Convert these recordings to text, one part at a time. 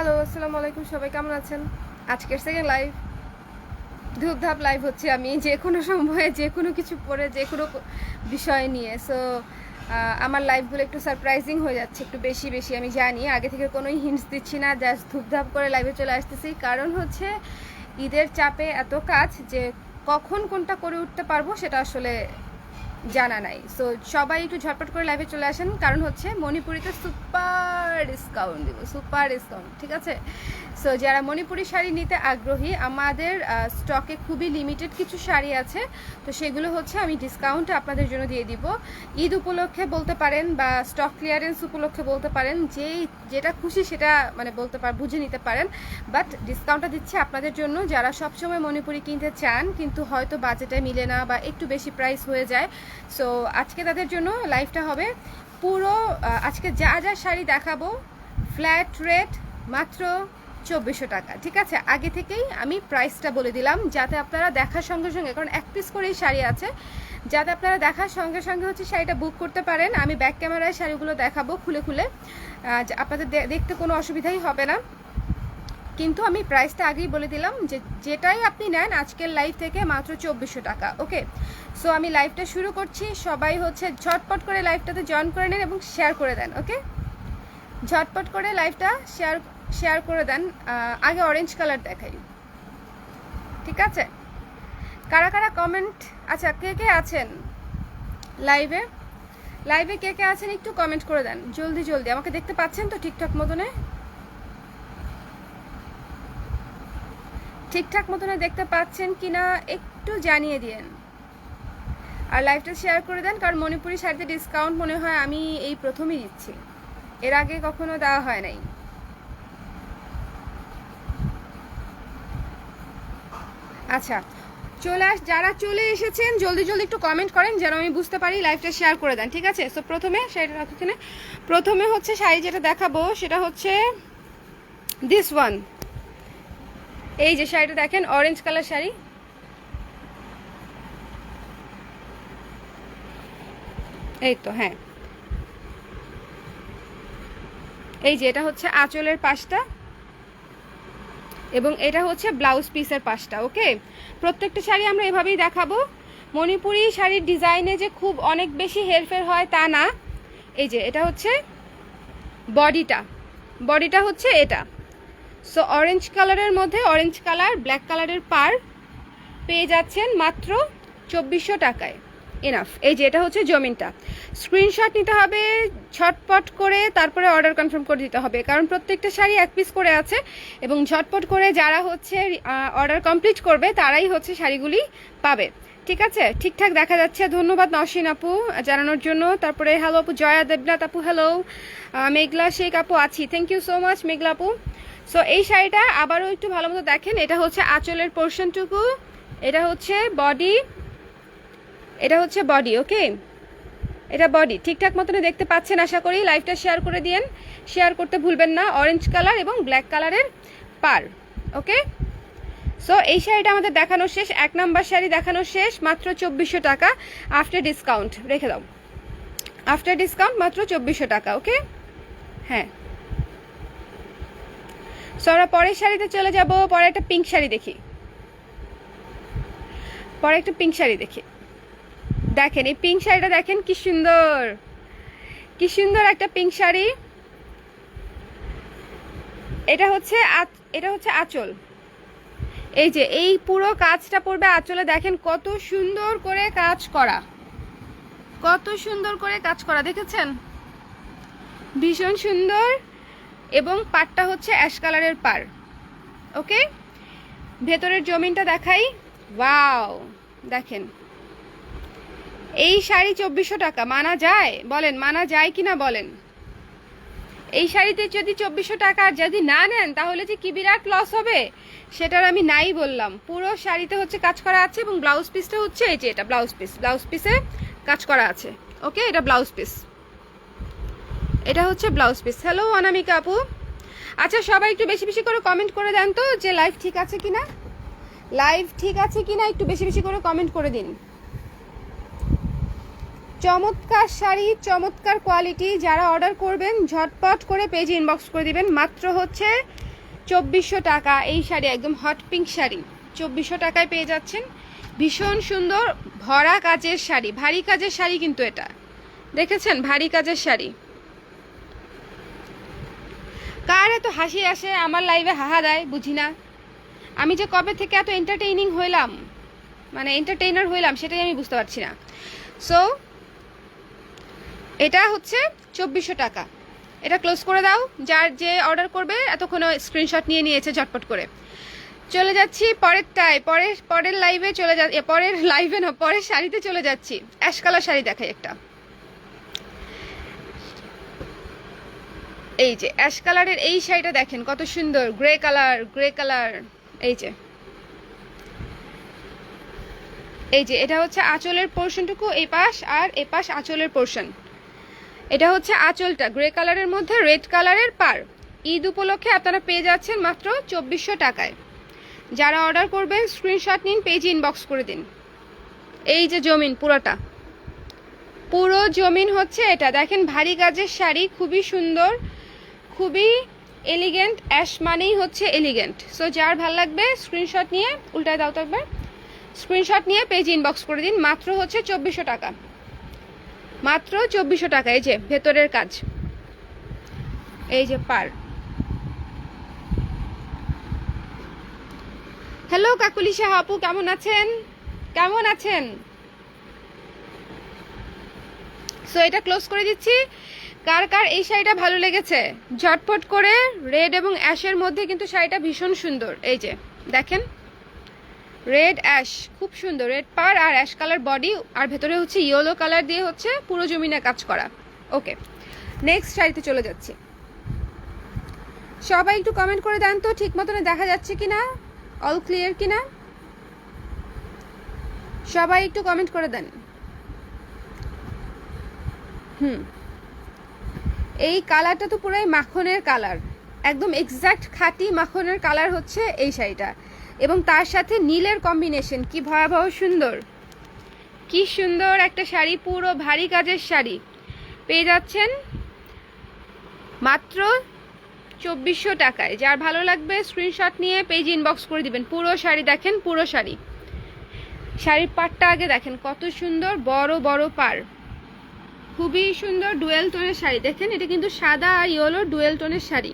Hello, আসসালামু আলাইকুম। সবাই কেমন আছেন? আজকের সেকেন্ড লাইভ, ধূপধাপ লাইভ হচ্ছে আমি যে কোনো সময়ে যে কোনো কিছু পরে যে কোনো বিষয় নিয়ে। সো আমার লাইভগুলো একটু সারপ্রাইজিং হয়ে যাচ্ছে, একটু বেশি বেশি আমি জানি। আগে থেকে কোনোই হিন্টস দিচ্ছি না, জাস্ট ধূপধাপ করে লাইভে চলে আসতেছি। কারণ হচ্ছে ঈদের চাপে এত কাজ যে কখন কোনটা করে উঠতে পারবো সেটা আসলে জানা নাই। সো সবাই একটু ঝটপট করে লাইভে চলে আসেন, কারণ হচ্ছে মণিপুরিতে সুপার ডিসকাউন্ট দিব, সুপার ডিসকাউন্ট, ঠিক আছে? সো যারা মণিপুরি শাড়ি নিতে আগ্রহী, আমাদের স্টকে খুবই লিমিটেড কিছু শাড়ি আছে, তো সেগুলো হচ্ছে আমি ডিসকাউন্টে আপনাদের জন্য দিয়ে দিব। ঈদ উপলক্ষে বলতে পারেন বা স্টক ক্লিয়ারেন্স উপলক্ষে বলতে পারেন, যেটা খুশি সেটা মানে বলতে বুঝে নিতে পারেন। বাট ডিসকাউন্টটা দিচ্ছি আপনাদের জন্য যারা সবসময় মণিপুরি কিনতে চান কিন্তু হয়তো বাজেটে মিলে না বা একটু বেশি প্রাইস হয়ে যায়। সো আজকে তাদের জন্য লাইভটা হবে পুরো আজকে যা যা শাড়ি দেখাবো ফ্ল্যাট রেট মাত্র 2400 টাকা, ঠিক আছে? আগে থেকেই আমি প্রাইসটা বলে দিলাম যাতে আপনারা দেখার সঙ্গে সঙ্গে, কারণ এক পিস করেই শাড়ি আছে, যাতে আপনারা দেখার সঙ্গে সঙ্গে হচ্ছে শাড়িটা বুক করতে পারেন। আমি ব্যাক ক্যামেরায় শাড়িগুলো দেখাবো খুলে খুলে, আপনাদের দেখতে কোনো অসুবিধাই হবে না। কিন্তু আমি প্রাইসটা আগেই বলে দিলাম যে যেটাই আপনি নেন আজকের লাইভ থেকে মাত্র 2400 টাকা, ওকে? সো আমি লাইভটা শুরু করছি। সবাই হচ্ছে ঝটপট করে লাইভটাতে জয়েন করে নেন এবং শেয়ার করে দেন, ওকে? ঝটপট করে লাইভটা শেয়ার করে দেন। আগে অরেঞ্জ কালার দেখাই, ঠিক আছে? কারা কারা কমেন্ট, আচ্ছা কে কে আছেন লাইভে? লাইভে কে কে আছেন একটু কমেন্ট করে দেন জলদি জলদি। আমাকে দেখতে পাচ্ছেন তো ঠিকঠাক মতনে? ঠিকঠাক মতনে দেখতে পাচ্ছেন কিনা একটু জানিয়ে দিন। আর লাইভটা শেয়ার করে দেন, কারণ মণিপুরি শাড়িতে ডিসকাউন্ট মনে হয় আমি এই প্রথমই দিচ্ছি, এর আগে কখনো দেওয়া হয় নাই। আচ্ছা যারা চলে এসেছেন জলদি জলদি একটু কমেন্ট করেন যেন আমি বুঝতে পারি, লাইভটা শেয়ার করে দেন, ঠিক আছে? সো প্রথমে হচ্ছে শাড়ি যেটা দেখাবো সেটা হচ্ছে দিস ওয়ান। এই যে শাড়িটা দেখেন, অরেঞ্জ কালার শাড়ি, এই তো, হ্যাঁ, এই যে এটা হচ্ছে আঁচলের পাশটা এবং এটা হচ্ছে ব্লাউজ পিসের পাশটা, ওকে? প্রত্যেকটা শাড়ি আমরা এভাবেই দেখাবো। মণিপুরি শাড়ির ডিজাইনে যে খুব অনেক বেশি হেরফের হয় তা না। এই যে এটা হচ্ছে বডিটা হচ্ছে এটা। সো অরেঞ্জ কালারের মধ্যে অরেঞ্জ কালার ব্ল্যাক কালারের পার পেয়ে যাচ্ছেন মাত্র 2400 টাকায়। এনাফ। এই যে এটা হচ্ছে জমিনটা। স্ক্রিনশট নিতে হবে ঝটপট করে, তারপরে অর্ডার কনফার্ম করে দিতে হবে, কারণ প্রত্যেকটা শাড়ি এক পিস করে আছে এবং ঝটপট করে যারা হচ্ছে অর্ডার কমপ্লিট করবে তারাই হচ্ছে শাড়িগুলি পাবে, ঠিক আছে? ঠিকঠাক দেখা যাচ্ছে। ধন্যবাদ নওশিন আপু জানানোর জন্য। তারপরে হ্যালো আপু, জয়া দেবনাথ আপু হ্যালো, মেঘলা শেখ আপু আছি, থ্যাংক ইউ সো মাচ মেঘলা আপু। সো এই শাড়িটা আবারও একটু ভালো মতো দেখেন, এটা হচ্ছে আঁচলের পোর্শনটুকু, এটা হচ্ছে বডি, ওকে? এটা বডি ঠিকঠাক মতনে দেখতে পাচ্ছেন আশা করি। লাইভটা শেয়ার করে দিন, শেয়ার করতে ভুলবেন না। অরেঞ্জ কালার এবং ব্ল্যাক কালারের পার, ওকে? সো এই শাড়িটা আমাদের দেখানো শেষ, 1 নাম্বার শাড়ি দেখানো শেষ, মাত্র 2400 টাকা আফটার ডিসকাউন্ট। রেখে দাও, আফটার ডিসকাউন্ট মাত্র 2400 টাকা, ওকে? হ্যাঁ। সো আমরা পরের শাড়িতে চলে যাব। পরে একটা পিঙ্ক শাড়ি দেখি, দেখেন এই পিঙ্ক শাড়িটা দেখেন, কি সুন্দর একটা পিঙ্ক শাড়ি। এটা হচ্ছে আঁচল। এই যে এই পুরো কাজটা পড়বে আঁচলে, দেখেন কত সুন্দর করে কাজ করা, দেখেছেন? ভীষণ সুন্দর। এবং পাড়টা হচ্ছে অ্যাশ কালারের পাড়, ওকে? ভেতরের জমিনটা দেখাই, ওয়াও দেখেন। এই শাড়ি 2400 টাকা মানা যায়? বলেন মানা যায় কিনা বলেন? এই শাড়িতে যদি 2400 টাকা আর যদি না নেন তাহলে যে কি বিরাট লস হবে সেটার আমি নাই বললাম। পুরো শাড়িতে হচ্ছে কাজ করা আছে এবং ব্লাউজ পিসটা হচ্ছে এই যে এটা ব্লাউজ পিসে কাজ করা আছে, ওকে? এটা ব্লাউজ পিস, এটা হচ্ছে ব্লাউজ পিস। হ্যালো অনামিকা আপু। আচ্ছা সবাই একটু বেশি বেশি করে কমেন্ট করে দেন তো যে লাইভ ঠিক আছে কিনা, একটু বেশি বেশি করে কমেন্ট করে দিন। চমৎকার শাড়ি, চমৎকার কোয়ালিটি। যারা অর্ডার করবেন ঝটপট করে পেজে ইনবক্স করে দিবেন। মাত্র হচ্ছে 2400 টাকা এই শাড়ি, একদম হট পিঙ্ক শাড়ি 2400 টাকায় পেয়ে যাচ্ছেন। ভীষণ সুন্দর ভরা কাজের শাড়ি, ভারী কাজের শাড়ি কিন্তু এটা, দেখেছেন ভারী কাজের শাড়ি। কার এত হাসি আসে আমার লাইভে, হাহা দেয় বুঝি না। আমি যে কবে থেকে এত এন্টারটেইনিং হইলাম, মানে এন্টারটেইনার হইলাম, সেটাই আমি বুঝতে পারছি না। সো এটা হচ্ছে 2400 টাকা। এটা ক্লোজ করে দাও, যার যে অর্ডার করবে এতক্ষণ স্ক্রিনশট নিয়ে নিয়েছে ঝটপট করে। চলে যাচ্ছি পরেরটায়, পরের লাইভে চলে যা, পরের লাইভে না, পরের শাড়িতে চলে যাচ্ছি। অ্যাশ কালার শাড়ি দেখাই একটা। এই যে অ্যাশ কালারের এই শাড়িটা দেখেন কত সুন্দর, গ্রে কালার। এই যে এটা হচ্ছে আঁচলের পোর্শনটুকু, এই পাশ আর এ পাশ আঁচলের পোর্শন। এটা হচ্ছে আঁচলটা গ্রে কালারের মধ্যে রেড কালারের পার। ঈদ উপলক্ষে আপনারা পেয়ে যাচ্ছেন মাত্র 2400 টাকায়। যারা অর্ডার করবেন স্ক্রিনশট নিন, পেজে ইনবক্স করে দিন। এই যে জমিন, পুরো জমিন হচ্ছে এটা, দেখেন ভারী কাজের শাড়ি, খুবই সুন্দর, খুবই এলিগেন্ট। অ্যাশ মানেই হচ্ছে এলিগেন্ট। সো যার ভাল লাগবে স্ক্রিনশট নিয়ে, উল্টায় দাও তো একবার, স্ক্রিনশট নিয়ে পেজে ইনবক্স করে দিন। মাত্র হচ্ছে 2400 টাকা, মাত্র 2400 টাকা। এই যে ভেতরের কাজ, এই যে পার। হ্যালো কাকুলি শাহ আপু, কেমন আছেন? সো এটা ক্লোজ করে দিচ্ছি। কার এই শাড়িটা ভালো লেগেছে ঝটপট করে, রেড এবং অ্যাশের মধ্যে কিন্তু শাড়িটা ভীষণ সুন্দর। এই যে দেখেন রেড অ্যাশ, খুব সুন্দর, রেড পার আর অ্যাশ কালার বডি, আর ভেতরে হচ্ছে ইয়েলো কালার দিয়ে হচ্ছে পুরো জমিনে কাজ করা। ওকে, নেক্সট শাড়িতে চলে যাচ্ছি। সবাই একটু কমেন্ট করে দেন তো ঠিক মতনে দেখা যাচ্ছে কিনা, অল ক্লিয়ার কিনা, সবাই একটু কমেন্ট করে দেন। এই কালারটা তো পুরাই মাখনের কালার, একদম এক্সাক্ট খাঁটি মাখনের কালার হচ্ছে এই শাড়িটা, এবং তার সাথে নীলের কম্বিনেশন, কি ভয়াবহ সুন্দর, কি সুন্দর একটা শাড়ি। পুরো ভারী কাজের শাড়ি পেয়ে যাচ্ছেন মাত্র 2400 টাকায়। যার ভালো লাগবে স্ক্রিনশট নিয়ে পেজ ইনবক্স করে দিবেন। পুরো শাড়ি দেখেন, পুরো শাড়ির পাড়টা আগে দেখেন কত সুন্দর, বড় বড় পাড়, খুবই সুন্দর ডুয়েল টোনের শাড়ি। দেখেন এটা কিন্তু সাদা আর ইয়েলো ডুয়েল টোনের শাড়ি,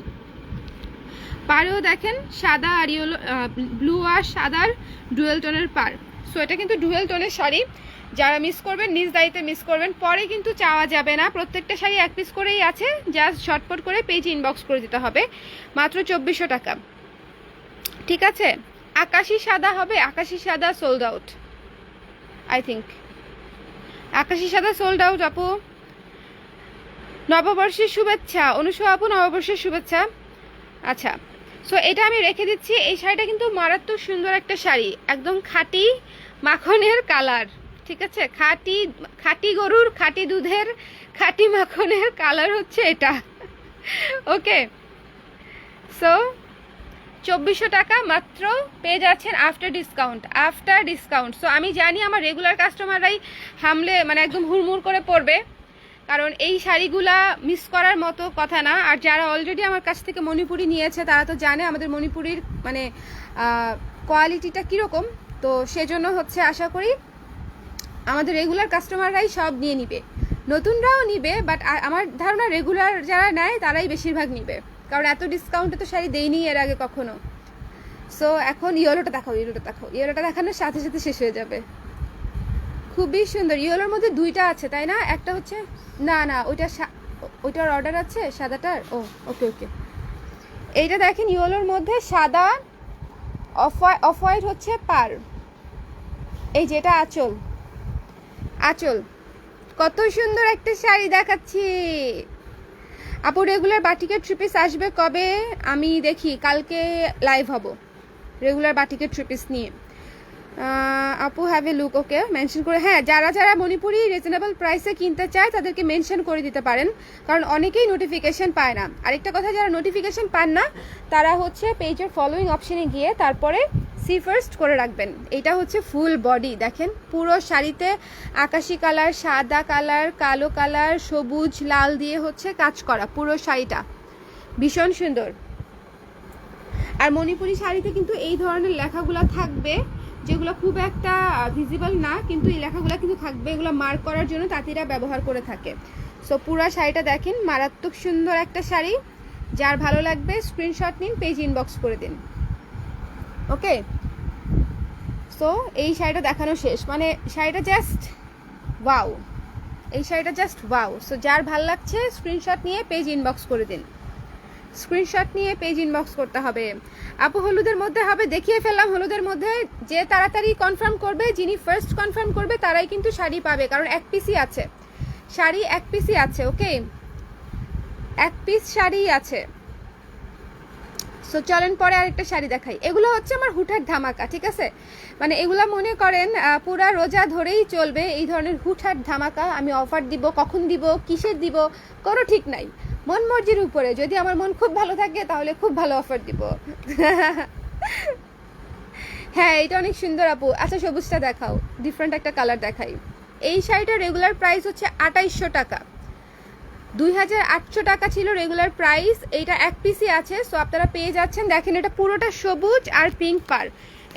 পাড়েও দেখেন সাদা আর ইয়েলো, ব্লু আর সাদার ডুয়েল টোনের পাড়। সো এটা কিন্তু ডুয়েল টোনের শাড়ি, যারা মিস করবেন নিজ দায়িত্বে মিস করবেন, পরে কিন্তু চাওয়া যাবে না। প্রত্যেকটা শাড়ি এক পিস করেই আছে, জাস্ট ঝটপট করে পেজে ইনবক্স করে দিতে হবে। মাত্র 2400 টাকা, ঠিক আছে। আকাশি সাদা হবে, আকাশি সাদা সোল্ড আউট, আই থিঙ্ক আকাশি সাদা সোল্ড আউট। আপু নববর্ষের শুভেচ্ছা, অনুষা আপু নববর্ষের শুভেচ্ছা। আচ্ছা, সো এটা আমি রেখে দিচ্ছি। এই শাড়িটা কিন্তু মারাত্মক সুন্দর একটা শাড়ি, একদম খাঁটি মাখনের কালার, ঠিক আছে। খাঁটি গরুর খাঁটি দুধের খাঁটি মাখনের কালার হচ্ছে এটা। ওকে, সো 2400 টাকা মাত্র পেয়ে যাচ্ছেন আফটার ডিসকাউন্ট। সো আমি জানি আমার রেগুলার কাস্টমাররাই হামলে মানে একদম হুড়মুড় করে পড়বে, কারণ এই শাড়িগুলা মিস করার মতো কথা না। আর যারা অলরেডি আমার কাছ থেকে মণিপুরি নিয়েছে তারা তো জানে আমাদের মণিপুরির মানে কোয়ালিটিটা কীরকম। তো সেজন্য হচ্ছে আশা করি আমাদের রেগুলার কাস্টমাররাই সব নিয়ে নিবে, নতুনরাও নিবে, বাট আমার ধারণা রেগুলার যারা নেয় তারাই বেশিরভাগ নিবে, কারণ এত ডিসকাউন্টে তো শাড়ি দেয়নি এর আগে কখনো। সো এখন ইয়েলোটা দেখানোর সাথে সাথে শেষ হয়ে যাবে। খুবই সুন্দর, ইয়েলোর মধ্যে দুইটা আছে তাই না? একটা হচ্ছে না ওইটার অর্ডার আছে সাদাটার। ওকে, এইটা দেখেন ইয়েলোর মধ্যে সাদা, অফ হোয়াইট হচ্ছে পার। এই যেটা আঁচল, কত সুন্দর একটা শাড়ি দেখাচ্ছি। আপু রেগুলার বাটিকের 3 পিস আসবে কবে? আমি দেখি কালকে লাইভ হব রেগুলার বাটিকের 3 পিস নিয়ে। আপু have a look, okay mention করে, হ্যাঁ যারা মণিপুরি রিজনেবল প্রাইসে কিনতে চায় তাদেরকে মেনশন করে দিতে পারেন, কারণ অনেকেই নোটিফিকেশন পায় না। আরেকটা কথা, যারা নোটিফিকেশন পান না তারা হচ্ছে পেজের ফলোইং অপশনে গিয়ে তারপরে সি ফার্স্ট করে রাখবেন। এটা হচ্ছে ফুল বডি, দেখেন পুরো শাড়িতে আকাশি কালার, সাদা কালার, কালো কালার, সবুজ, লাল দিয়ে হচ্ছে কাজ করা পুরো শাড়িটা, ভীষণ সুন্দর। আর মণিপুরি শাড়িতে কিন্তু এই ধরনের লেখাগুলো থাকবে, যেগুলো খুব একটা ভিজিবল না, কিন্তু এই লেখাগুলো কিন্তু থাকবে, এগুলো মার্ক করার জন্য তাঁতিরা ব্যবহার করে থাকে। সো পুরো শাড়িটা দেখেন, মারাত্মক সুন্দর একটা শাড়ি। যার ভালো লাগবে স্ক্রিনশট নিন, পেজ ইনবক্স করে দিন। ওকে, সো এই শাড়িটা দেখানো শেষ, মানে শাড়িটা জাস্ট ওয়াও, এই শাড়িটা জাস্ট ওয়াও। সো যার ভাল লাগছে স্ক্রিনশট নিয়ে পেজ ইনবক্স করে দিন, স্ক্রিনশট নিয়ে পেজ ইনবক্স করতে হবে। আপু হলুদের মধ্যে হবে, দেখিয়ে ফেললাম হলুদের মধ্যে। যে তাড়াতাড়ি কনফার্ম করবে, যিনি ফার্স্ট কনফার্ম করবে তারাই কিন্তু শাড়ি পাবে, কারণ এক পিসই আছে শাড়ি, এক পিসই আছে। ওকে, এক পিস শাড়ি আছে। সো চলেন পরে আরেকটা শাড়ি দেখাই। এগুলো হচ্ছে আমার হুটহাট ধামাকা, ঠিক আছে? মানে এগুলা মনে করেন পুরা রোজা ধরেই চলবে এই ধরনের হুটহাট ধামাকা। আমি অফার দিব, কখন দিব, কিসের দিব, কোনো ঠিক নাই, মন মর্জির উপরে। যদি আমার মন খুব ভালো থাকে তাহলে খুব ভালো অফার দিব। হ্যাঁ, এটা অনেক সুন্দর আপু। আচ্ছা সবুজটা দেখাও, ডিফারেন্ট একটা কালার দেখাই। এই শাড়িটার রেগুলার প্রাইস হচ্ছে 2800 টাকা, 2800 টাকা ছিল রেগুলার প্রাইস। এইটা এক পিসই আছে, সো আপনারা পেয়ে যাচ্ছেন। দেখেন এটা পুরোটা সবুজ আর পিঙ্ক পার।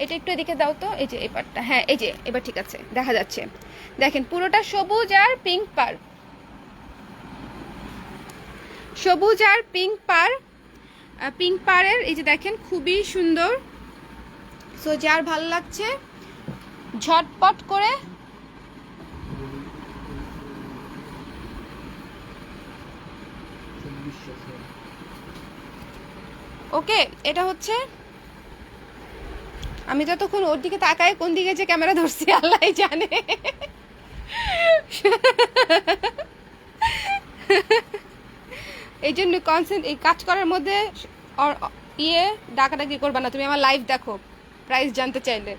এটা একটু এদিকে দাও তো, এই যে এই পারটা, হ্যাঁ এই যে এবার ঠিক আছে, দেখা যাচ্ছে। দেখেন পুরোটা সবুজ আর পিঙ্ক পার, সবুজ আর পিঙ্ক পার, পিঙ্ক পারের এই যে দেখেন খুবই সুন্দর। সো যার ভালো লাগছে ঝটপট করে ওকে। এটা হচ্ছে, আমি তো তখন ওর দিকে তাকায় কোন দিকে যে ক্যামেরা ধরছি আল্লাহ জানে। এই জন্য কনসেন্ট, এই কাজ করার মধ্যে ডাকাডাকি করবা না, তুমি আমার লাইভ দেখো প্রাইস জানতে চাইলে।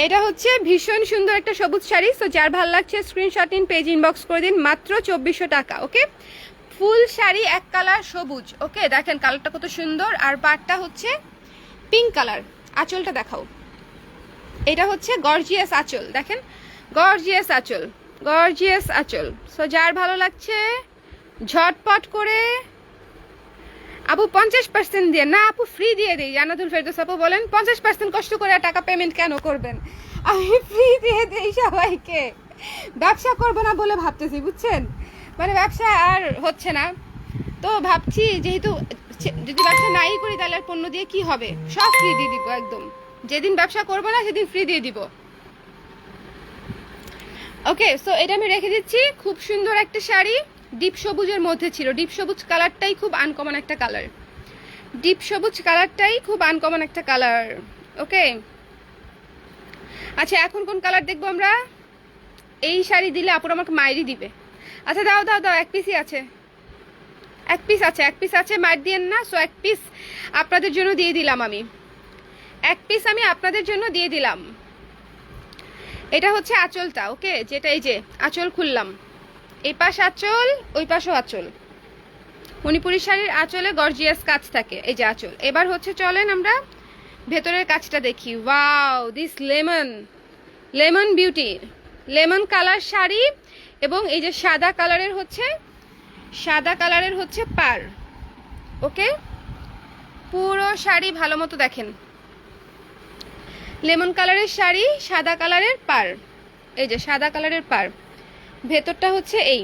এটা হচ্ছে ভীষণ সুন্দর একটা সবুজ শাড়ি। সো যার ভালো লাগছে স্ক্রিনশট নিন, পেজ ইনবক্স করে দিন, মাত্র 2400 টাকা। ওকে, ফুল শাড়ি এক কালার সবুজ। ওকে, দেখেন কালারটা কত সুন্দর। আর পাটটা হচ্ছে পিঙ্ক কালার। আঁচলটা দেখাও, এটা হচ্ছে গর্জিয়াস আঁচল, দেখেন গর্জিয়াস আঁচল, গর্জিয়াস আঁচল। সো যার ভালো লাগছে ঝটপট করে। আপু 50% দিয়ে না, আপু ফ্রি দিয়ে দিই। জান্নাতুল ফেরদৌস আপু বলেন 50% কষ্ট করে টাকা পেমেন্ট কেন করবেন, আমি ফ্রি দিয়ে দিই সবাইকে। ব্যবসা করবো না বলে ভাবতেছি, বুঝছেন? মানে ব্যবসা আর হচ্ছে না, তো ভাবছি যেহেতু যদি ব্যবসা নাই করি তাহলে আর পণ্য দিয়ে কি হবে, সব ফ্রি দিয়ে দিব একদম। যেদিন ব্যবসা করবো না সেদিন ফ্রি দিয়ে দিব। ওকে, সো এটা আমি রেখে দিচ্ছি। খুব সুন্দর একটা শাড়ি, ডিপ সবুজের মধ্যে ছিল। ডিপ সবুজ কালারটাই খুব আনকমন একটা কালার, ডিপ সবুজ কালারটাই খুব আনকমন একটা কালার। ওকে, আচ্ছা এখন কোন কালার দেখবো আমরা? এই শাড়ি দিলে আপুর আমাকে মাইরি দিবে। আচ্ছা দাও দাও দাও, এক পিসই আছে, এক পিস আছে, এক পিস আছে, মার দিয়েন না। সো এক পিস আপনাদের জন্য দিয়ে দিলাম আমি, এক পিস আমি আপনাদের জন্য দিয়ে দিলাম। এটা হচ্ছে আঁচলটা। ওকে, যেটা এই যে আঁচল খুললাম, এই পাশ আঁচল, ওই পাশও আঁচল। মণিপুরি শাড়ির আঁচলে গর্জিয়াস কাজ থাকে, এই যে আঁচল। এবার হচ্ছে চলেন আমরা ভেতরের কাজটা দেখি। Wow, this lemon, lemon beauty, lemon colour sari. এবং এই যে সাদা কালারের হচ্ছে, সাদা কালারের হচ্ছে পার। ওকে, পুরো শাড়ি ভালো মতো দেখেন, লেমন কালারের শাড়ি, সাদা কালারের পার, এই যে সাদা কালারের পার, ভেতরটা হচ্ছে এই।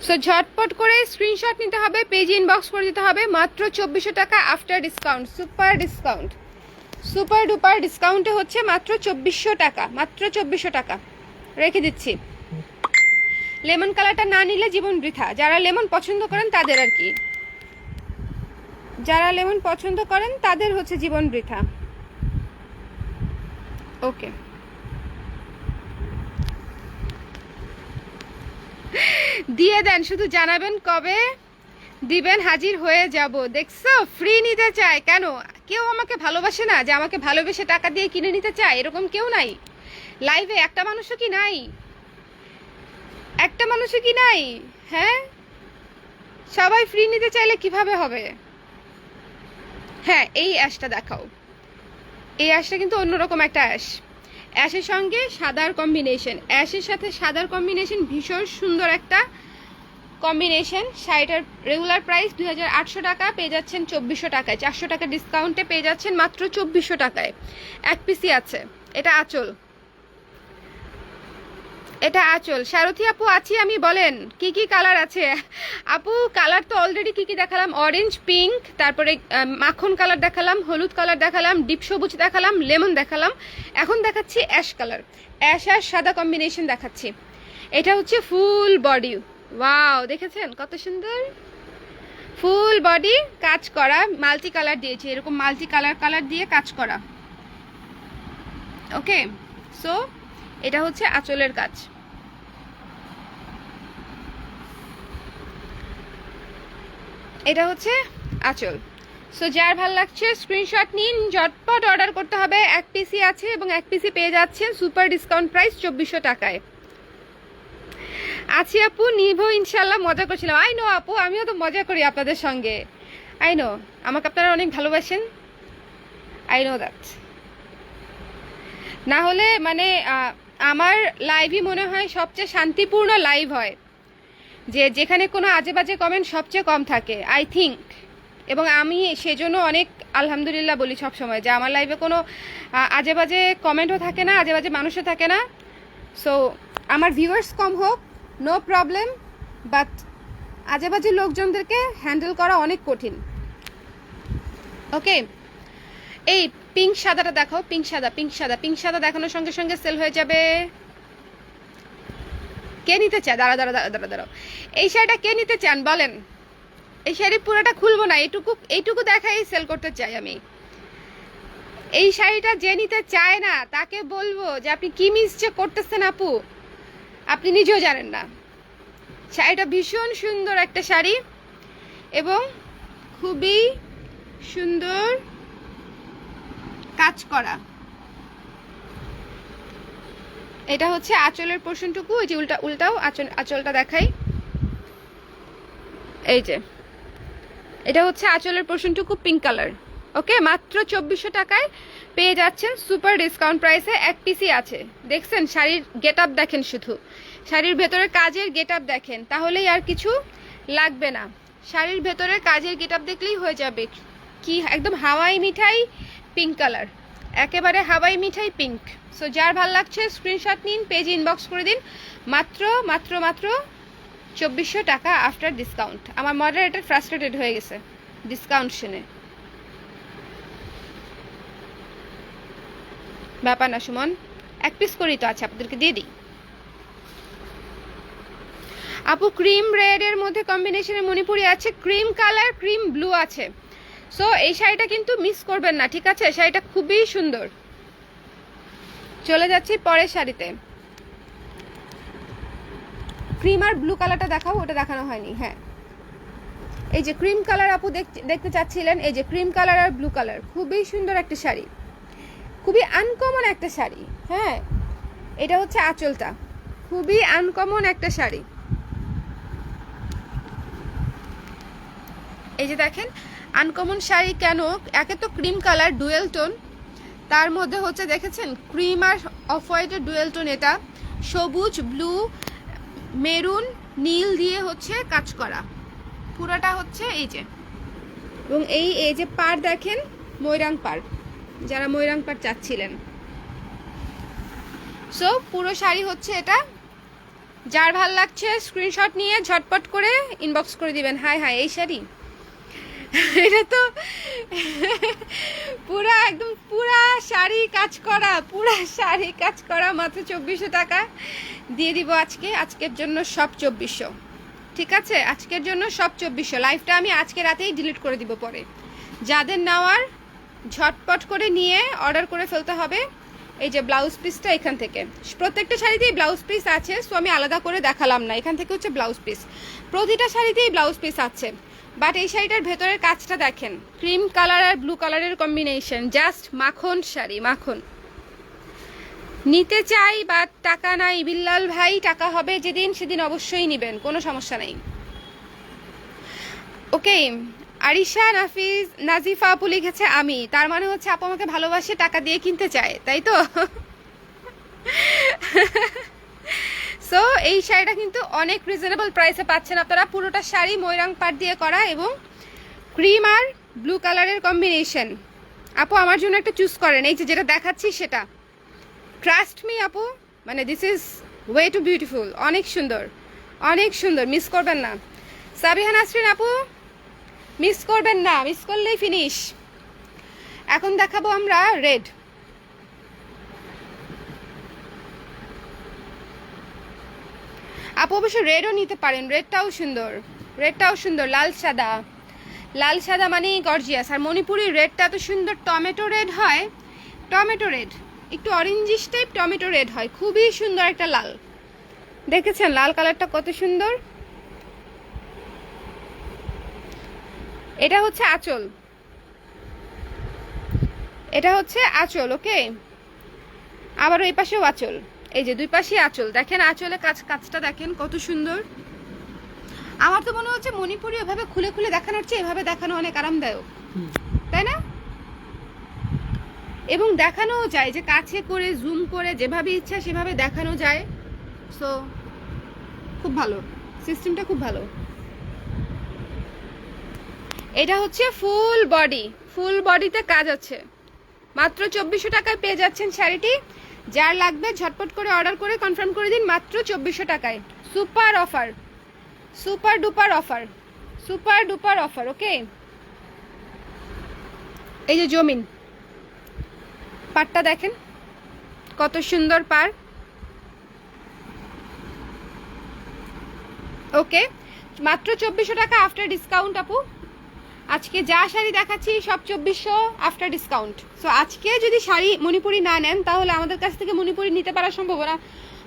সো ঝটপট করে স্ক্রিনশট নিতে হবে, পেজ ইনবক্স করে দিতে হবে। মাত্র 2400 টাকা after discount, super discount, super duper ডিসকাউন্টে হচ্ছে মাত্র 2400 টাকা, মাত্র 2400 টাকা রেখে দিচ্ছি। লেমন কালারটা না নিলে জীবন বৃথা। যারা লেমন পছন্দ করেন তাদের আর কি, যারা লেমন পছন্দ করেন তাদের হচ্ছে জীবন বৃথা। ওকে, দিয়ে দেন, শুধু জানাবেন কবে দিবেন, হাজির হয়ে যাব। দেখছো, ফ্রি নিতে চায় কেন? কেউ আমাকে ভালোবাসে না যে আমাকে ভালোবেসে টাকা দিয়ে কিনে নিতে চায়, এরকম কেউ নাই লাইভে। একটা মানুষও কি নাই? একটা মানুষও কি নাই? হ্যাঁ, সবাই ফ্রি নিতে চাইলে কিভাবে হবে? হ্যাঁ, এই অ্যাশটা দেখাও, এই অ্যাশটা কিন্তু অন্যরকম একটা অ্যাশ, অ্যাশের সঙ্গে সাদার কম্বিনেশন, অ্যাশের সাথে সাদার কম্বিনেশন ভীষণ সুন্দর একটা কম্বিনেশন। শাড়িটার রেগুলার প্রাইস 2800 টাকা, পেয়ে যাচ্ছেন 2400 টাকায়। 400 টাকা ডিসকাউন্টে পেয়ে যাচ্ছেন মাত্র 2400 টাকায়। এক পিসি আছে। এটা আঁচল, এটা আঁচল। সারথী আপু আছি আমি, বলেন কি কি কালার আছে? আপু কালার তো অলরেডি কি কি দেখালাম, অরেঞ্জ, পিঙ্ক, তারপরে মাখন কালার দেখালাম, হলুদ কালার দেখালাম, ডিপ সবুজ দেখালাম, লেমন দেখালাম, এখন দেখাচ্ছি অ্যাশ কালার। অ্যাশ আর সাদা কম্বিনেশন দেখাচ্ছি। এটা হচ্ছে ফুল বডি। ওয়াও, দেখেছেন কত সুন্দর ফুল বডি কাজ করা, মাল্টি কালার দিয়েছি, এরকম মাল্টি কালার দিয়ে কাজ করা। ওকে, সো এটা হচ্ছে আঁচলের কাজ। এটা হচ্ছে আঁচল। সো যার ভাল লাগছে স্ক্রিনশট নিন, ঝটপট অর্ডার করতে হবে। এক পিসি আছে এবং এক পিসি পেয়ে যাচ্ছেন সুপার ডিসকাউন্ট প্রাইস 2400 টাকায়। আছি আপু, নিব ইনশাল্লাহ, মজা করছিলাম। আই নো আপু, আমিও তো মজা করি আপনাদের সঙ্গে। আই নো আমাকে আপনারা অনেক ভালোবাসেন, আই নো দ্যাট। না হলে মানে আমার লাইভই মনে হয় সবচেয়ে শান্তিপূর্ণ লাইভ হয়, যে যেখানে কোনো আজে বাজে কমেন্ট সবচেয়ে কম থাকে আই থিঙ্ক। এবং আমি সেজন্য অনেক আলহামদুলিল্লাহ বলি সব সময় যে আমার লাইভে কোনো আজে বাজে কমেন্টও থাকে না, আজে বাজে মানুষও থাকে না। সো আমার ভিউয়ার্স কম হোক, নো প্রবলেম, বাট আজে বাজে লোকজনদেরকে হ্যান্ডেল করা অনেক কঠিন। ওকে, এই পিঙ্ক সাদাটা দেখাও, পিঙ্ক সাদা দেখানোর সঙ্গে সঙ্গে সেল হয়ে যাবে। কে নিতে চায়? দাঁড়াও, এই শাড়িটা কে নিতে চান বলেন? এই শাড়ি পুরোটা খুলবো না, এইটুকু দেখাই সেল করতে চাই আমি। এই শাড়িটা যে নিতে চায় না তাকে বলবো যে আপনি কি মিসচেক করতেছেন আপু, আপনি নিজেও জানেন না। শাড়িটা ভীষণ সুন্দর একটা শাড়ি এবং খুবই সুন্দর কাজ করা। এটা হচ্ছে আঁচলের পোর্শনটুকু, এই যে উল্টাও আঁচলটা দেখাই। এই যে এটা হচ্ছে আঁচলের পোর্শনটুকু, পিঙ্ক কালার। ওকে, মাত্র 2400 টাকায় পেয়ে যাচ্ছেন সুপার ডিসকাউন্ট প্রাইসে। এক পিসি আছে। দেখছেন শাড়ির গেট আপ দেখেন, শুধু শাড়ির ভেতরে কাজের গেট আপ দেখেন, তাহলেই আর কিছু লাগবে না। শাড়ির ভেতরে কাজের গেট আপ দেখলেই হয়ে যাবে। কি একদম হাওয়াই মিঠাই পিঙ্ক কালার, একেবারে হাওয়াই মিঠাই পিঙ্ক। সো যার ভাল লাগছে স্ক্রিনশট নিন, পেজ ইনবক্স করে দিন। মাত্র 2400 টাকা আফটার ডিসকাউন্ট। আমার মডারেটর ফ্রাস্ট্রেটেড হয়ে গেছে ডিসকাউন্ট শুনে। ব্যাপার না সুমন, এক পিস করেই তো আছে, আপনাদেরকে দিয়ে দিই। আপু ক্রিম রেড এর মধ্যে কম্বিনেশনে মণিপুরি আছে, ক্রিম কালার, ক্রিম ব্লু আছে। সো এই শাড়িটা কিন্তু মিস করবেন না, ঠিক আছে? শাড়িটা খুবই সুন্দর। চলে যাচ্ছি পরের শাড়িতে। ক্রিম আর ব্লু কালারটা দেখাবো, ওটা দেখানো হয়নি। হ্যাঁ, এই যে ক্রিম কালার আপু দেখতে চাচ্ছিলেন, এই যে ক্রিম কালার আর ব্লু কালার, খুবই সুন্দর একটা শাড়ি, খুবই আনকমন একটা শাড়ি। হ্যাঁ, এটা হচ্ছে আঁচলটা, খুবই আনকমন একটা শাড়ি। এই যে দেখেন আনকমন শাড়ি কেন, একে তো ক্রিম কালার ডুয়েল টোন, তার মধ্যে হচ্ছে দেখেছেন ক্রিম আর অফ হোয়াইটের ডুয়েল টোন, এটা সবুজ, ব্লু, মেরুন, নীল দিয়ে হচ্ছে কাজ করা পুরোটা হচ্ছে। এই যে, এবং এই যে পাড় দেখেন, ময়রাং পাড়, যারা ময়রাং পাড় চাচ্ছিলেন। সো পুরো শাড়ি হচ্ছে এটা। যার ভাল লাগছে স্ক্রিনশট নিয়ে ঝটপট করে ইনবক্স করে দিবেন। হাই এই শাড়ি, এটা তো পুরা একদম পুরা শাড়ি কাজ করা, মাত্র 2400 টাকা দিয়ে দিব আজকের জন্য সব 2400। ঠিক আছে, আজকের জন্য সব 2400। লাইভটা আমি আজকে রাতেই ডিলিট করে দিব পরে। যাদের নেওয়ার ঝটপট করে নিয়ে অর্ডার করে ফেলতে হবে। এই যে ব্লাউজ পিসটা এখান থেকে, প্রত্যেকটা শাড়িতেই ব্লাউজ পিস আছে, সো আমি আলাদা করে দেখালাম না। এখান থেকে হচ্ছে ব্লাউজ পিস, প্রতিটা শাড়িতেই ব্লাউজ পিস আছে। বাট এই শাড়িটার ভেতরের কাজটা দেখেন, ক্রিম কালার আর ব্লু কালারের কম্বিনেশন, জাস্ট মাখন শাড়ি, মাখন। নিতে চাই বাট টাকা নাই বিল্লাল ভাই, টাকা হবে যেদিন সেদিন অবশ্যই নেবেন, কোনো সমস্যা নেই। ওকে, আরিশা নাজিফা আপু লিখেছে আমি, তার মানে হচ্ছে আপু আমাকে ভালোবাসে, টাকা দিয়ে কিনতে চায়, তাই তো? সো এই শাড়িটা কিন্তু অনেক রিজনেবল প্রাইসে পাচ্ছেন আপনারা। পুরোটা শাড়ি ময়রাং পাট দিয়ে করা এবং ক্রিম আর ব্লু কালারের কম্বিনেশন। আপু আমার জন্য একটা চুজ করেন, এই যে যেটা দেখাচ্ছি সেটা। ট্রাস্ট মি আপু, মানে this is way to beautiful. অনেক সুন্দর, অনেক সুন্দর, মিস করবেন না। সাবিহা নাসরিন আপু মিস করবেন না, মিস করলেই ফিনিশ। এখন দেখাবো আমরা রেড। আপু অবশ্য রেডও নিতে পারেন, রেডটাও সুন্দর, রেডটাও সুন্দর। লাল সাদা, লাল সাদা মানে গর্জিয়াস। আর মণিপুরি রেডটা এত সুন্দর টমেটো রেড হয়, টমেটো রেড একটু অরেঞ্জিশ টাইপ টমেটো রেড হয়, খুবই সুন্দর একটা লাল। দেখেছেন লাল কালারটা কত সুন্দর। এটা হচ্ছে আঁচল, এটা হচ্ছে আঁচল। ওকে, আবার ওই পাশেও আঁচল, এই যে দুই পাশে আঁচল। দেখেন আঁচলে কাজটা দেখেন কত সুন্দর। আমার তো মনে হচ্ছে মণিপুরি এভাবে খুলে খুলে দেখানোর চেয়ে এভাবে দেখানো অনেক আরামদায়ক, তাই না? এবং দেখানোও যায় যে কাছে করে জুম করে যেভাবে ইচ্ছা সেভাবে দেখানো যায়। সো খুব ভালো, সিস্টেমটা খুব ভালো। এটা হচ্ছে ফুল বডি, ফুল বডিতে কাজ আছে। মাত্র 2400 টাকায় পেয়ে যাচ্ছেন শাড়িটি। যার লাগবে ঝটপট করে অর্ডার করে কনফার্ম করে দিন, মাত্র 2400 টাকায়। Super offer, super duper offer, super duper offer. Okay, এই যে জমিন পাটটা দেখেন কত সুন্দর পার। ওকে, মাত্র 2400 টাকা আফটার ডিসকাউন্ট আপু। আজকে যা শাড়ি দেখাচ্ছি সব 2400 আফটার ডিসকাউন্ট। সো আজকে যদি শাড়ি মণিপুরি না নেন তাহলে আমাদের কাছ থেকে মণিপুরি নিতে পারার সম্ভাবনা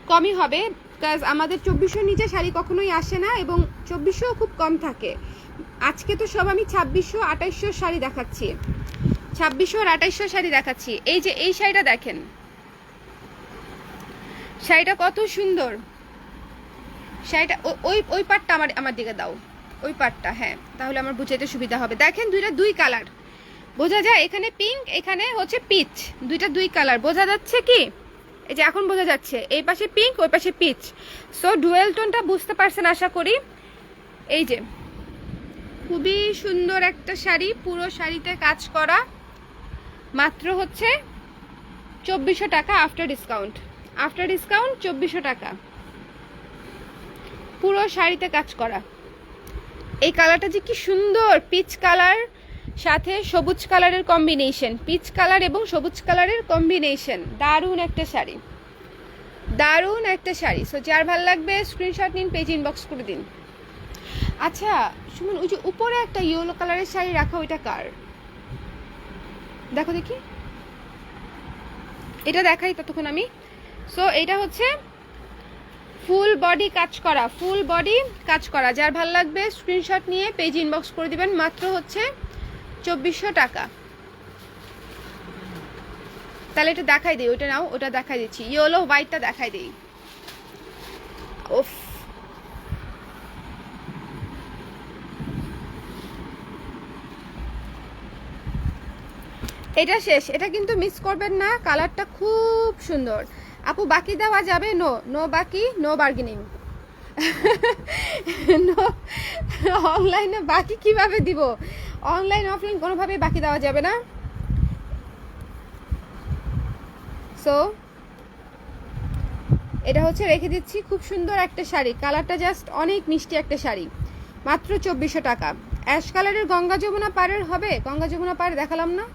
কমই হবে, বিকজ আমাদের 2400 নিচে শাড়ি কখনোই আসে না এবং 2400 খুব কম থাকে। আজকে তো সব আমি 2600 2800 শাড়ি দেখাচ্ছি, 2600 আর 2800 শাড়ি দেখাচ্ছি। এই যে এই শাড়িটা দেখেন, শাড়িটা কত সুন্দর। শাড়িটা ওই ওই পাটটা আমার দিকে দাও, ওই পাটটা, হ্যাঁ তাহলে আমার বুঝাইতে সুবিধা হবে। দেখেন দুইটা দুই কালার বোঝা যায়, এখানে পিঙ্ক এখানে হচ্ছে পিচ, দুইটা দুই কালার বোঝা যাচ্ছে কি? এই যে এখন বোঝা যাচ্ছে, এই পাশে পিঙ্ক ওই পাশে পিচ। সো ডুয়েল টোনটা বুঝতে পারছেন আশা করি। এই যে খুবই সুন্দর একটা শাড়ি, পুরো শাড়িতে কাজ করা, মাত্র হচ্ছে 2400 টাকা আফটার ডিসকাউন্ট। আফটার ডিসকাউন্ট 2400 টাকা, পুরো শাড়িতে কাজ করা। এই কালারটা যে কি সুন্দর, পিচ কালার সাথে সবুজ কালারের কম্বিনেশন, পিচ কালার এবং সবুজ কালারের কম্বিনেশন, দারুণ একটা শাড়ি, দারুণ একটা শাড়ি। সো যার ভালো লাগবে স্ক্রিনশট নিন, পেজ ইনবক্স করে দিন। আচ্ছা শুনুন, ওই যে উপরে একটা ইয়েলো কালারের শাড়ি রাখা, ওইটা কার? দেখো দেখি, এটা দেখাই ততক্ষণ আমি। সো এটা হচ্ছে ফুল বডি কাজ করা, ফুল বডি কাজ করা। যার ভালো লাগবে স্ক্রিনশট নিয়ে পেজ ইনবক্স করে দিবেন, মাত্র হচ্ছে 2400 টাকা। তাহলে এটা দেখাই দিই, ওইটা নাও, ওটা দেখাই দিচ্ছি, ইয়েলো হোয়াইটটা দেখাই দিই। ওফ, এটা শেষ, এটা কিন্তু মিস করবেন না, কালারটা খুব সুন্দর। আপু বাকি দেওয়া যাবে? নো, নো বাকি, নো বার্গেনিং। নো, অনলাইনে বাকি কিভাবে দিব? অনলাইন অফলাইন কোনোভাবে বাকি দেওয়া যাবে না। সো এটা হচ্ছে রেখে দিচ্ছি, খুব সুন্দর একটা শাড়ি, কালারটা জাস্ট অনেক মিষ্টি একটা শাড়ি, মাত্র 2400 টাকা। অ্যাশ কালারের গঙ্গা যমুনা পাড়ের হবে, গঙ্গা যমুনা পাড় দেখালাম না?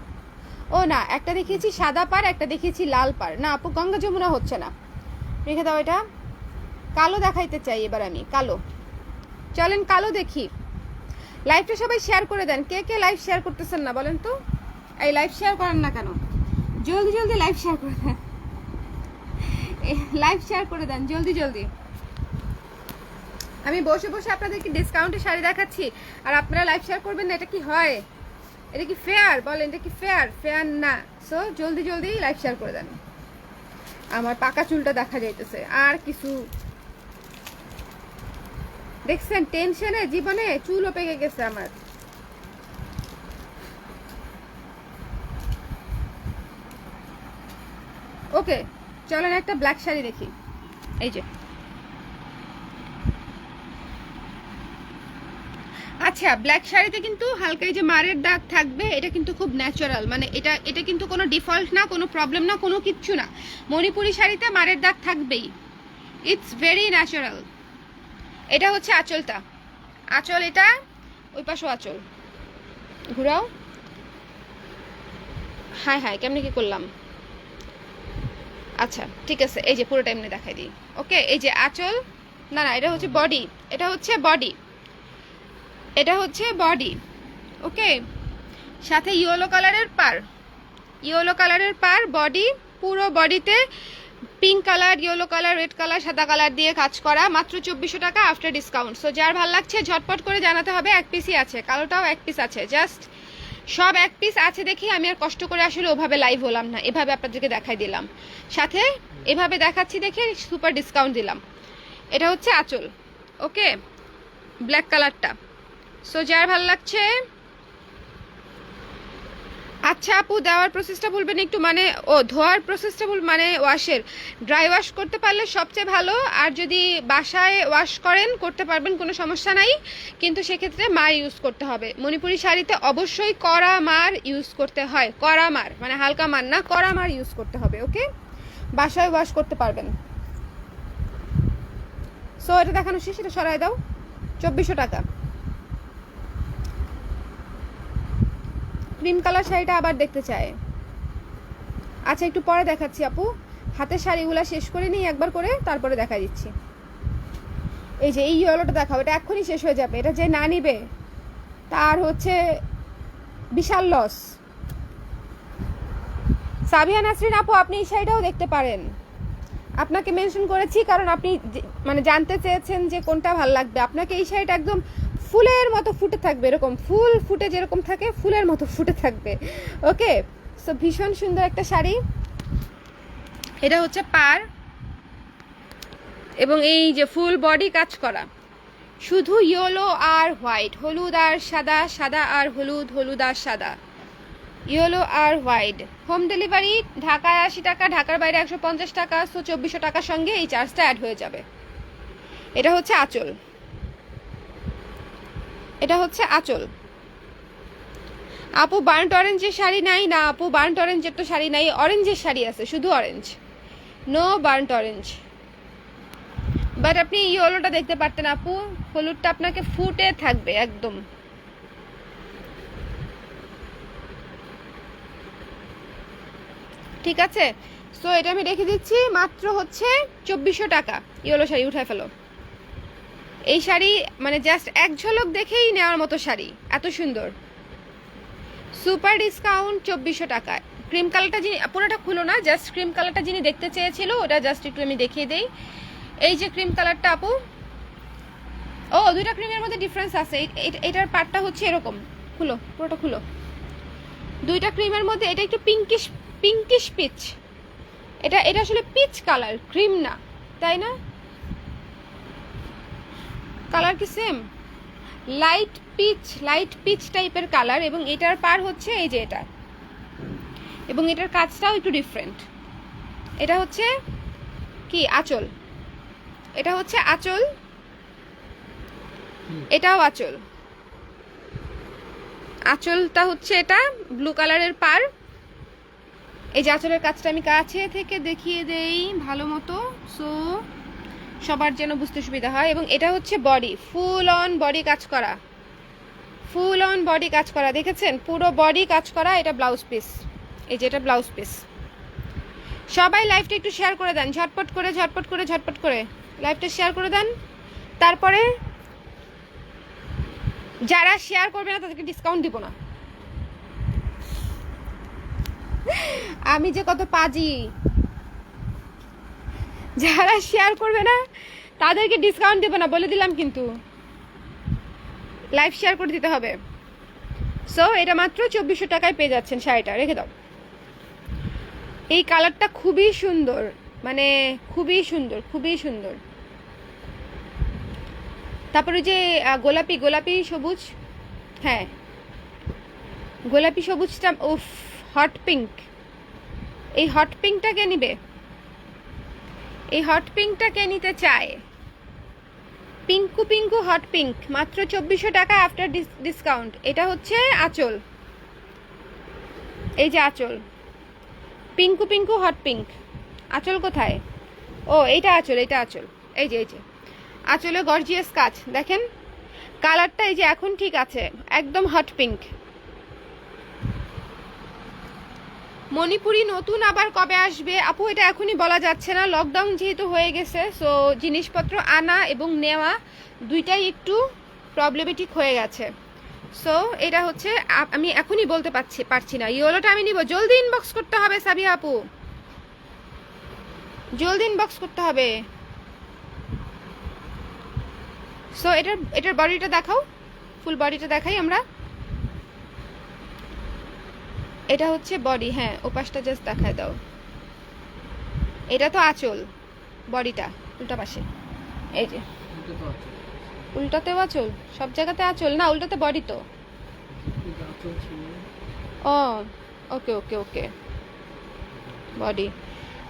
ও না, একটা দেখিয়েছি সাদা পাড়, একটা দেখিয়েছি লাল পাড়। না আপু গঙ্গা যমুনা হচ্ছে না, রেখে দাও। এটা কালো দেখাইতে চাই এবার আমি, কালো। চলেন কালো দেখি। লাইভটা সবাই শেয়ার করে দেন, কে কে লাইভ শেয়ার করতেছেন না বলেন তো? এই লাইভ শেয়ার করেন না কেন? জলদি জলদি লাইভ শেয়ার করে দেন, লাইভ শেয়ার করে দেন জলদি জলদি। আমি বসে বসে আপনাদেরকে ডিসকাউন্টে শাড়ি দেখাচ্ছি আর আপনারা লাইভ শেয়ার করবেন না, এটা কি হয়? এটা কি ফেয়ার বলেন? এটা কি ফেয়ার? ফেয়ার না। সো জলদি জলদি লাইভ শেয়ার করে দেন। আমার পাকা চুলটা দেখা যাইতেছে, আর কিছু দেখছেন? টেনশনে জীবনে চুলও পেকে গেছে আমার। ওকে চলেন একটা ব্ল্যাক শাড়ি দেখি। এই যে আচ্ছা, ব্ল্যাক শাড়িতে কিন্তু হালকা এই যে মারের দাগ থাকবে, এটা কিন্তু খুব ন্যাচারাল, মানে এটা কিন্তু কোনো ডিফল্ট না, কোনো প্রবলেম না, কোনো কিচ্ছু না। মণিপুরি শাড়িতে মারের দাগ থাকবেই, ইটস ভেরি ন্যাচারাল। এটা হচ্ছে আঁচলটা, আঁচল এটা, ওই পাশেও আঁচল, ঘুরাও। হ্যাঁ হ্যাঁ, কেমনি কি করলাম? আচ্ছা ঠিক আছে, এই যে পুরো টাইমে দেখাই দিই। ওকে, এই যে আঁচল, না না এটা হচ্ছে বডি, এটা হচ্ছে বডি, এটা হচ্ছে বডি। ওকে, সাথে ইয়েলো কালারের পার, ইয়েলো কালারের পার, বডি, পুরো বডিতে pink colour, yellow colour, red colour, সাদা কালার দিয়ে কাজ করা, মাত্র 2400 টাকা আফটার ডিসকাউন্ট। সো যার ভালো লাগছে ঝটপট করে জানাতে হবে। এক পিসই আছে, কালোটাও এক পিস আছে, জাস্ট সব এক পিস আছে দেখি আমি আর কষ্ট করে আসলে ওভাবে লাইভ হলাম না, এভাবে আপনাদেরকে দেখাই দিলাম, সাথে এভাবে দেখাচ্ছি দেখে সুপার ডিসকাউন্ট দিলাম। এটা হচ্ছে আঁচল। ওকে, ব্ল্যাক কালারটা। সো যার ভালো লাগছে। আচ্ছা আপু, দেওয়ার প্রসেসটা বলবেন একটু, মানে ও ধোয়ার প্রসেসটা বল, মানে ওয়াশের, ড্রাই ওয়াশ করতে পারলে সবচেয়ে ভালো, আর যদি বাসায় ওয়াশ করেন করতে পারবেন, কোনো সমস্যা নাই, কিন্তু সেক্ষেত্রে মার ইউজ করতে হবে। মণিপুরি শাড়িতে অবশ্যই কড়া মার ইউজ করতে হয়, কড়া মার, মানে হালকা মার না, কড়া মার ইউজ করতে হবে। ওকে, বাসায় ওয়াশ করতে পারবেন। সো এটা দেখানো শেষ, এটা সরাই দাও। 2400 টাকা। ক্রিম কালার শাড়িটা আবার দেখতে চায়। আচ্ছা একটু পরে দেখাচ্ছি আপু, হাতের শাড়িগুলো শেষ করে নিই একবার করে, তারপরে দেখা দিচ্ছি। এই যে এই ইয়েলোটা দেখাও, এটা এক্ষুনি শেষ হয়ে যাবে, এটা যে না নিবে তার হচ্ছে বিশাল লস। সাবিয়া নাসরিন আপু, আপনি এই শাড়িটাও দেখতে পারেন, আপনাকে মেনশন করেছি কারণ আপনি মানে জানতে চেয়েছেন যে কোনটা ভাল লাগবে আপনাকে। এই শাড়িটা একদম ফুলের মতো ফুটে থাকবে, এরকম ফুল ফুটে যেরকম থাকে ফুলের মতো ফুটে থাকবে। ওকে, সো ভীষণ সুন্দর একটা শাড়ি। এটা হচ্ছে পার, এবং এই যে ফুল বডি কাজ করা, শুধু ইয়েলো আর হোয়াইট, হলুদ আর সাদা, সাদা আর হলুদ, হলুদ আর সাদা, ইয়েলো আর হোয়াইট। হোম ডেলিভারি ঢাকায় 80 টাকা, ঢাকার বাইরে 150 টাকা। সো 2400 টাকার সঙ্গে এই চার্জটা অ্যাড হয়ে যাবে। এটা হচ্ছে আঁচল, এটা হচ্ছে আঁচল। আপু বার্ন্ট অরেঞ্জের শাড়ি নাই? না আপু, বার্ন্ট অরেঞ্জের তো শাড়ি নাই, অরেঞ্জের শাড়ি আছে, শুধু orange, no burnt orange. But আপনি ইয়েলোটা দেখতে পারতেন আপু, হলুদটা আপনাকে ফুটে থাকবে একদম। ঠিক আছে, সো এটা আমি রেখে দিচ্ছি, মাত্র হচ্ছে 2400 টাকা। ইয়েলো শাড়ি উঠায় ফেলো। এই শাড়ি মানে জাস্ট এক ঝলক দেখেই নেওয়ার মতো শাড়ি, এত সুন্দর। সুপার ডিসকাউন্ট 2400 টাকায়। ক্রিম কালারটা যিনি, পুরোটা খুলো না, জাস্ট ক্রিম কালারটা যিনি দেখতে চেয়েছিল ওটা জাস্ট একটু আমি দেখিয়ে দেই। এই যে ক্রিম কালারটা আপু, ও দুইটা ক্রিমের মধ্যে ডিফারেন্স আছে। এটার পার্টটা হচ্ছে এরকম, খুলো পুরোটা খুলো। দুইটা ক্রিমের মধ্যে এটা একটু পিঙ্কিশ, পিঙ্কিশ পিচ, এটা এটা আসলে পিচ কালার, ক্রিম না, তাই না? কালার কি same? Light pitch, light pitch টাইপের কালার, এবং এটার পার হচ্ছে এই যে এটা, এবং এটার কাজটাও একটু ডিফারেন্ট। এটা হচ্ছে কি আঁচল, এটা হচ্ছে আঁচল, এটাও আঁচল, আঁচলটা হচ্ছে এটা ব্লু কালারের পার। এই যে আঁচলের কাজটা আমি কাছে থেকে দেখিয়ে দেই ভালো মতো, সো সবার যেন বুঝতে সুবিধা হয়। এবং এটা হচ্ছে বডি, ফুল অন বডি কাজ করা, ফুল অন বডি কাজ করা, দেখেছেন পুরো বডি কাজ করা। এটা ব্লাউজ পিস, এই যে এটা ব্লাউজ পিস। সবাই লাইভটা একটু শেয়ার করে দেন, ঝটপট করে ঝটপট করে ঝটপট করে লাইভটা শেয়ার করে দেন। তারপরে যারা শেয়ার করবে না তাদেরকে ডিসকাউন্ট দিব না। আমি যে কত পাজি, যারা শেয়ার করবে না তাদেরকে ডিসকাউন্ট দেবো না বলে দিলাম, কিন্তু লাইভ শেয়ার করে দিতে হবে। সো এটা মাত্র 2400 টাকায় পেয়ে যাচ্ছেন শাড়িটা, রেখে দাও। এই কালারটা খুবই সুন্দর, মানে খুবই সুন্দর, খুবই সুন্দর। তারপরে যে গোলাপি, গোলাপি সবুজ, হ্যাঁ গোলাপি সবুজটা, উফ হট পিঙ্ক, এই হট পিঙ্কটা কে নিবে? এই হট পিঙ্কটা কে নিতে চায়? পিঙ্কু পিঙ্কু হট পিঙ্ক, মাত্র 2400 টাকা আফটার ডিসকাউন্ট। এটা হচ্ছে আঁচল, এই যে আঁচল, পিঙ্কু পিঙ্কু হট পিঙ্ক। আঁচল কোথায়? ও এইটা আঁচল, এইটা আঁচল। এই যে আঁচলে গর্জিয়াস কাজ দেখেন, কালারটা এই যে এখন ঠিক আছে, একদম হট পিঙ্ক। মণিপুরি নতুন আবার কবে আসবে আপু, এটা এখনই বলা যাচ্ছে না, লকডাউন যেহেতু হয়ে গেছে, সো জিনিসপত্র আনা এবং নেওয়া দুইটাই একটু প্রবলেমেটিক হয়ে গেছে। সো এটা হচ্ছে আমি এখনই বলতে পারছি না। ইয়েলোটা আমি নিব, জলদি ইনবক্স করতে হবে সাবিয়া আপু, জলদি ইনবক্স করতে হবে। সো এটার বডিটা দেখাও, ফুল বডিটা দেখাই আমরা। এটা হচ্ছে বডি, হ্যাঁ ওপাশটা জাস্ট দেখায় দাও। এটা তো আঁচল, বডিটা উল্টা পাশে, এই যে উল্টাতেও আঁচল, সব জায়গাতে আঁচল না, উল্টাতে বডি তো। ও ওকে ওকে ওকে, বডি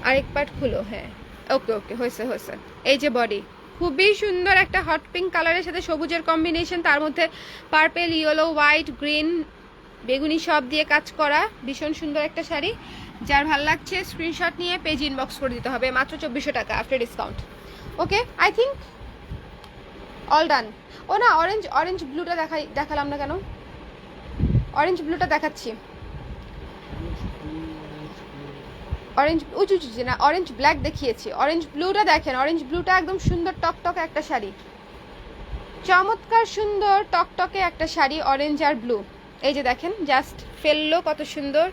আরেক পার্ট খুলো, হ্যাঁ ওকে ওকে, হয়েছে হয়েছে। এই যে বডি, খুবই সুন্দর একটা হট পিঙ্ক কালারের সাথে সবুজের কম্বিনেশন, তার মধ্যে পার্পেল, ইয়েলো, হোয়াইট, গ্রিন, বেগুনি সব দিয়ে কাজ করা, ভীষণ সুন্দর একটা শাড়ি। যার ভাল লাগছে স্ক্রিনশট নিয়ে পেজ ইনবক্স করে দিতে হবে, মাত্র 2400 টাকা after discount. Okay, I think all done. ও না, অরেঞ্জ ব্লুটা দেখালাম না কেন? অরেঞ্জ ব্লুটা দেখাচ্ছি, অরেঞ্জ উঁচু না, অরেঞ্জ ব্ল্যাক দেখিয়েছি, অরেঞ্জ ব্লুটা দেখেন। অরেঞ্জ ব্লুটা একদম সুন্দর টকটকে একটা শাড়ি, চমৎকার সুন্দর টকটকে একটা শাড়ি, অরেঞ্জ আর ব্লু। এই যে দেখেন জাস্ট ফেললো কত সুন্দর।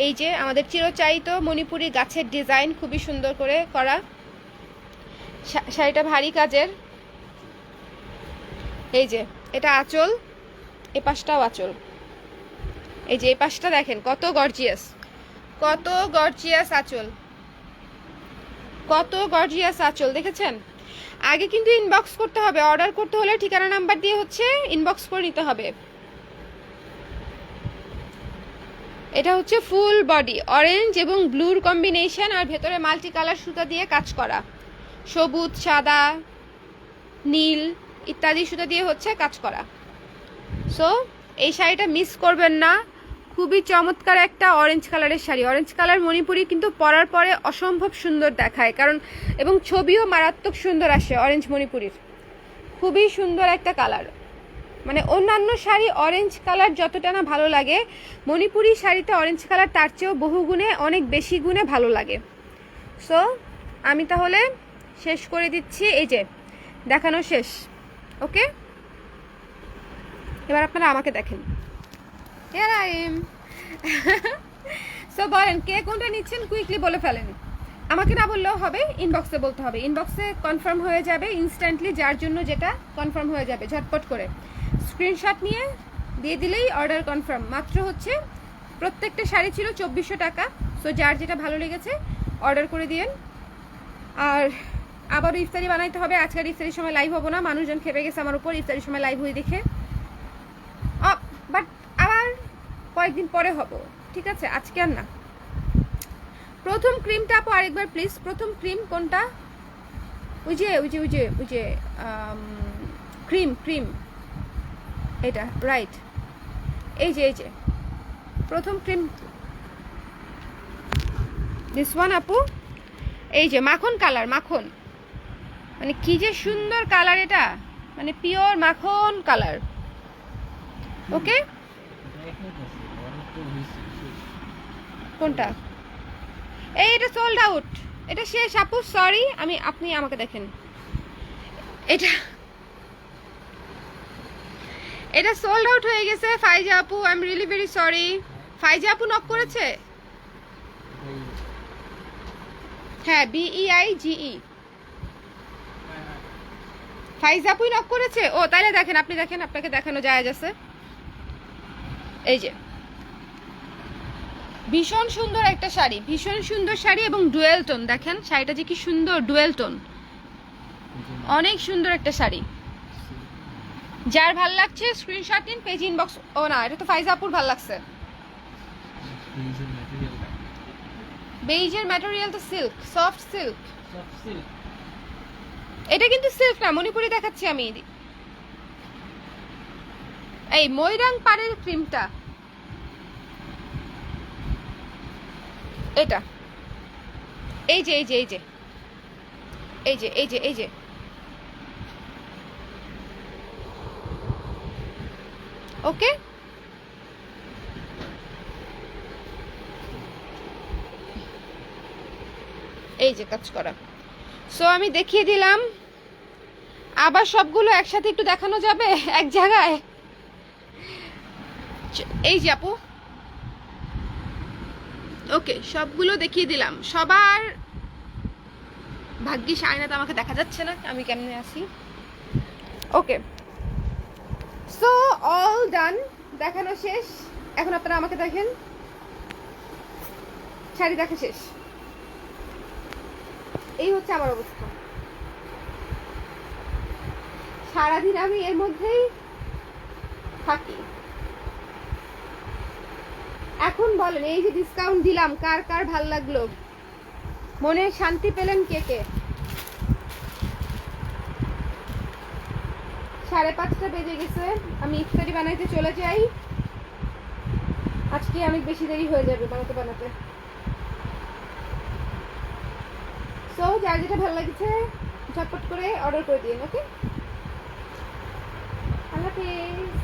এই যে আমাদের চিরচারিত মণিপুরি গাছের ডিজাইন, খুবই সুন্দর করে করা শাড়িটা, ভারী কাজের। এই যে এটা আঁচল, এ পাশটাও আঁচল। এই যে এই পাশটা দেখেন কত গর্জিয়াস, কত গর্জিয়াস আঁচল, কত গর্জিয়াস আঁচল দেখেছেন। আগে কিন্তু ইনবক্স করতে হবে, অর্ডার করতে হলে ঠিকানা নাম্বার দিয়ে হচ্ছে ইনবক্স করে নিতে হবে। এটা হচ্ছে ফুল বডি, অরেঞ্জ এবং ব্লুর কম্বিনেশন, আর ভেতরে মাল্টি কালার সুতা দিয়ে কাজ করা, সবুজ, সাদা, নীল ইত্যাদি সুতা দিয়ে হচ্ছে কাজ করা। সো এই শাড়িটা মিস করবেন না, খুবই চমৎকার একটা অরেঞ্জ কালারের শাড়ি। অরেঞ্জ কালার মণিপুরি কিন্তু পরার পরে অসম্ভব সুন্দর দেখায়, কারণ এবং ছবিও মারাত্মক সুন্দর আসে অরেঞ্জ মণিপুরির, খুবই সুন্দর একটা কালার। মানে অন্যান্য শাড়ি অরেঞ্জ কালার যতটা না ভালো লাগে, মণিপুরি শাড়িতে অরেঞ্জ কালার তার চেয়েও বহু গুণে, অনেক বেশি গুণে ভালো লাগে। সো আমি তাহলে শেষ করে দিচ্ছি, এই যে দেখানো শেষ। ওকে, এবার আপনারা আমাকে দেখেন। Here I am. সো বলেন কে কোনটা নিচ্ছেন, কুইকলি বলে ফেলেন, আমাকে না বললেও হবে, ইনবক্সে বলতে হবে, ইনবক্সে কনফার্ম হয়ে যাবে ইনস্ট্যান্টলি, যার জন্য যেটা কনফার্ম হয়ে যাবে ঝটপট করে স্ক্রিনশট নিয়ে দিয়ে দিলেই অর্ডার কনফার্ম। মাত্র হচ্ছে প্রত্যেকটা শাড়ি ছিল 2400 টাকা। সো যার যেটা ভালো লেগেছে অর্ডার করে দিয়েন। আর আবারও ইফতারি বানাইতে হবে, আজকের ইফতারির সময় লাইভ হবো না, মানুষজন খেপে গেছে আমার উপর ইফতারির সময় লাইভ হয়ে দেখে, বাট আবার কয়েকদিন পরে হব, ঠিক আছে, আজকে আর না। প্রথম ক্রিমটা আপু আরেকবার প্লিজ, প্রথম ক্রিম কোনটা? ওই যে ক্রিম এটা রাইট, এই যে প্রথম ক্রিম, দিস ওয়ান আপু। এই যে মাখন কালার, মাখন মানে কি যে সুন্দর কালার, এটা মানে পিওর মাখন কালার। ওকে, কোনটা? এই এটা সোল্ড আউট, এটা শেষ আপু, সরি। আপনি আমাকে দেখেন, এটা সোল্ড আউট হয়ে গেছে ফাইজা আপু, I am really very sorry. ফাইজা আপু নক করেছে, হ্যাঁ BEIGE, ফাইজা আপুই নক করেছে। ও তাহলে দেখেন, আপনি দেখেন, আপনাকে দেখানো যায় আছে। এই যে ভীষণ সুন্দর একটা শাড়ি, ভীষণ সুন্দর শাড়ি এবং ডুয়েল টোন, দেখেন শাড়িটা যে কি সুন্দর, ডুয়েল টোন, অনেক সুন্দর একটা শাড়ি। যার ভাল লাগছে স্ক্রিনশট নিন, পেজ ইনবক্স। ও না, এটা তো ফাইজা আপুর ভাল লাগছে। বেইজের ম্যাটেরিয়াল তো সিল্ক, সফট সিল্ক। এটা কিন্তু সিল্ক না, মণিপুরি দেখাচ্ছি আমি। এই ময়রাং পাড়ের ক্রিমটা, এটা এই যে এই যে এই যে এই যে এই যে এই যে ওকে, এই যে কাজ করা। সো আমি দেখিয়ে দিলাম, আবার সবগুলো একসাথে একটু দেখানো যাবে এক জায়গায়? এই যে আপু, ওকে সবগুলো দেখিয়ে দিলাম। সবার ভাগ্যিস আয়নাতে আমাকে দেখা যাচ্ছে না, আমি কেমনে আসি। ওকে, সো অল ডান, দেখানো শেষ। এখন আপনারা আমাকে দেখেন, শাড়ি দেখা শেষ। এই হচ্ছে আমার অবস্থা। সারাদিন আমি এর মধ্যেই থাকি। এখন বলেন, এই যে ডিসকাউন্ট দিলাম, কার কার ভাল লাগলো? মনে শান্তি পেলেন কে কে? 5:30 বেজে গেছে, আমি ইফতারি বানাইতে চলে যাই। আজকে অনেক বেশি দেরি হয়ে যাবে বানাতে বানাতে। সো যার যেটা ভালো লাগছে ঝটপট করে অর্ডার করে দিন। ওকে, আল্লাহ হাফেজ।